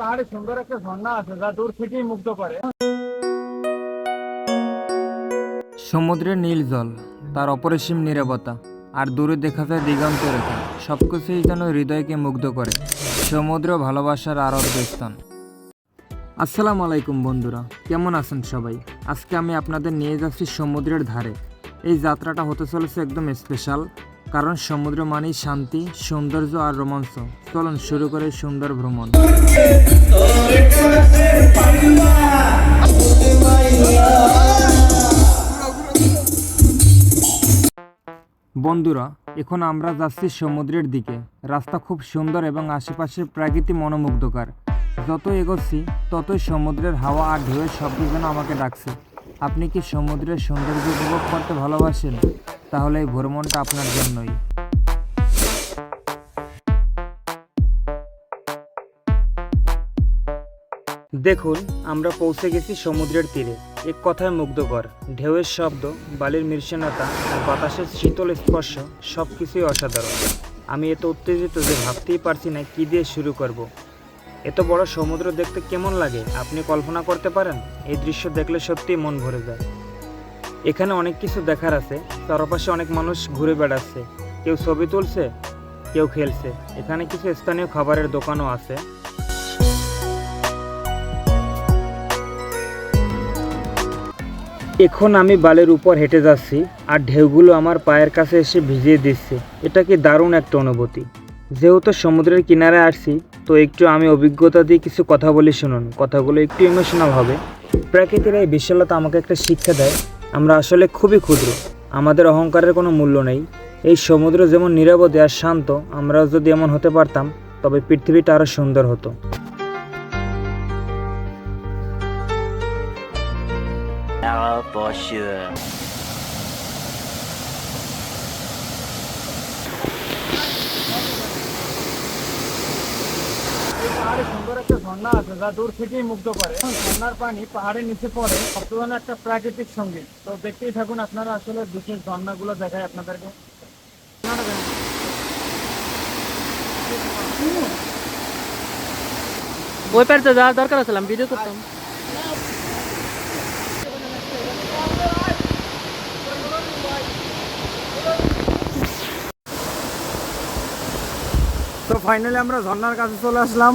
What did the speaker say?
পাহাড়ে সুন্দর একটা ঝর্ণা আছে যা দূর থেকেই মুগ্ধ করে। সমুদ্রের নীল জল, তার অপরিসীম নীরবতা, আর দূরে দেখা যায় দিগন্ত রেখা, সবকিছুই যেন হৃদয়কে মুগ্ধ করে। সমুদ্র ভালোবাসার আরাধ্য স্থান। আসসালামু আলাইকুম বন্ধুরা, কেমন আছেন সবাই? আজকে আমি আপনাদের নিয়ে যাচ্ছি সমুদ্রের ধারে। এই যাত্রাটা হতে চলেছে একদম স্পেশাল, কারণ সমুদ্র মানেই শান্তি, সৌন্দর্য আর রোমাঞ্চ। চলুন শুরু করে এই সুন্দর ভ্রমণ। বন্ধুরা, এখন আমরা যাচ্ছি সমুদ্রের দিকে। রাস্তা খুব সুন্দর এবং আশেপাশের প্রকৃতি মনোমুগ্ধকর। যত এগোচ্ছি ততই সমুদ্রের হাওয়া আর ঢেউয়ের শব্দ যেন আমাকে ডাকছে। আপনি কি সমুদ্রের সৌন্দর্য উপভোগ করতে ভালোবাসেন? তাহলে এই ভ্রমণটা আপনার জন্যই। দেখুন, আমরা পৌঁছে গেছি সমুদ্রের তীরে। এক কথায় মুগ্ধকর। ঢেউয়ের শব্দ, বালির মৃষ্ণতা আর বাতাসের শীতল স্পর্শ সবকিছুই অসাধারণ। আমি এত উত্তেজিত যে ভাবতেই পারছি না কি দিয়ে শুরু করব। এত বড় সমুদ্র দেখতে কেমন লাগে আপনি কল্পনা করতে পারেন? এই দৃশ্য দেখলে সত্যিই মন ভরে যায়। এখানে অনেক কিছু দেখার আছে। চারপাশে অনেক মানুষ ঘুরে বেড়াচ্ছে, কেউ ছবি তুলছে, কেউ খেলছে। এখানে কিছু স্থানীয় খাবারের দোকানও আছে। এখন আমি বালির উপর হেঁটে যাচ্ছি আর ঢেউগুলো আমার পায়ের কাছে এসে ভিজিয়ে দিচ্ছে। এটা কি দারুণ একটা অনুভূতি। যেহেতু সমুদ্রের কিনারে আসছি, তো একটু আমি অভিজ্ঞতা দিয়ে কিছু কথা বলি, শুনুন। কথাগুলো একটু ইমোশনাল হবে। প্রকৃতির এই বিশালতা আমাকে একটা শিক্ষা দেয়, আমরা আসলে খুবই ক্ষুদ্র, আমাদের অহংকারের কোনো মূল্য নেই। এই সমুদ্র যেমন নিরাপদে আর শান্ত, আমরাও যদি এমন হতে পারতাম তবে পৃথিবীটা আরও সুন্দর হতো। Arrow for sure. এই পাহাড়ে সুন্দর একটা ঝর্ণা আছে যা দূর থেকেই মুগ্ধ করে। ঝর্ণার পানি পাহাড়ের নিচে পড়ে, অসাধারণ একটা প্রাকৃতিক সঙ্গীত। তো দেখতেই থাকুন আপনারা, আসলে বিশেষ ঝর্ণাগুলো দেখায় আপনাদেরকে। ওই পারে তো যাওয়ার দরকার আছে, আমি ভিডিও করতাম। তো ফাইনালি আমরা ঝর্ণার কাছে চলে আসলাম।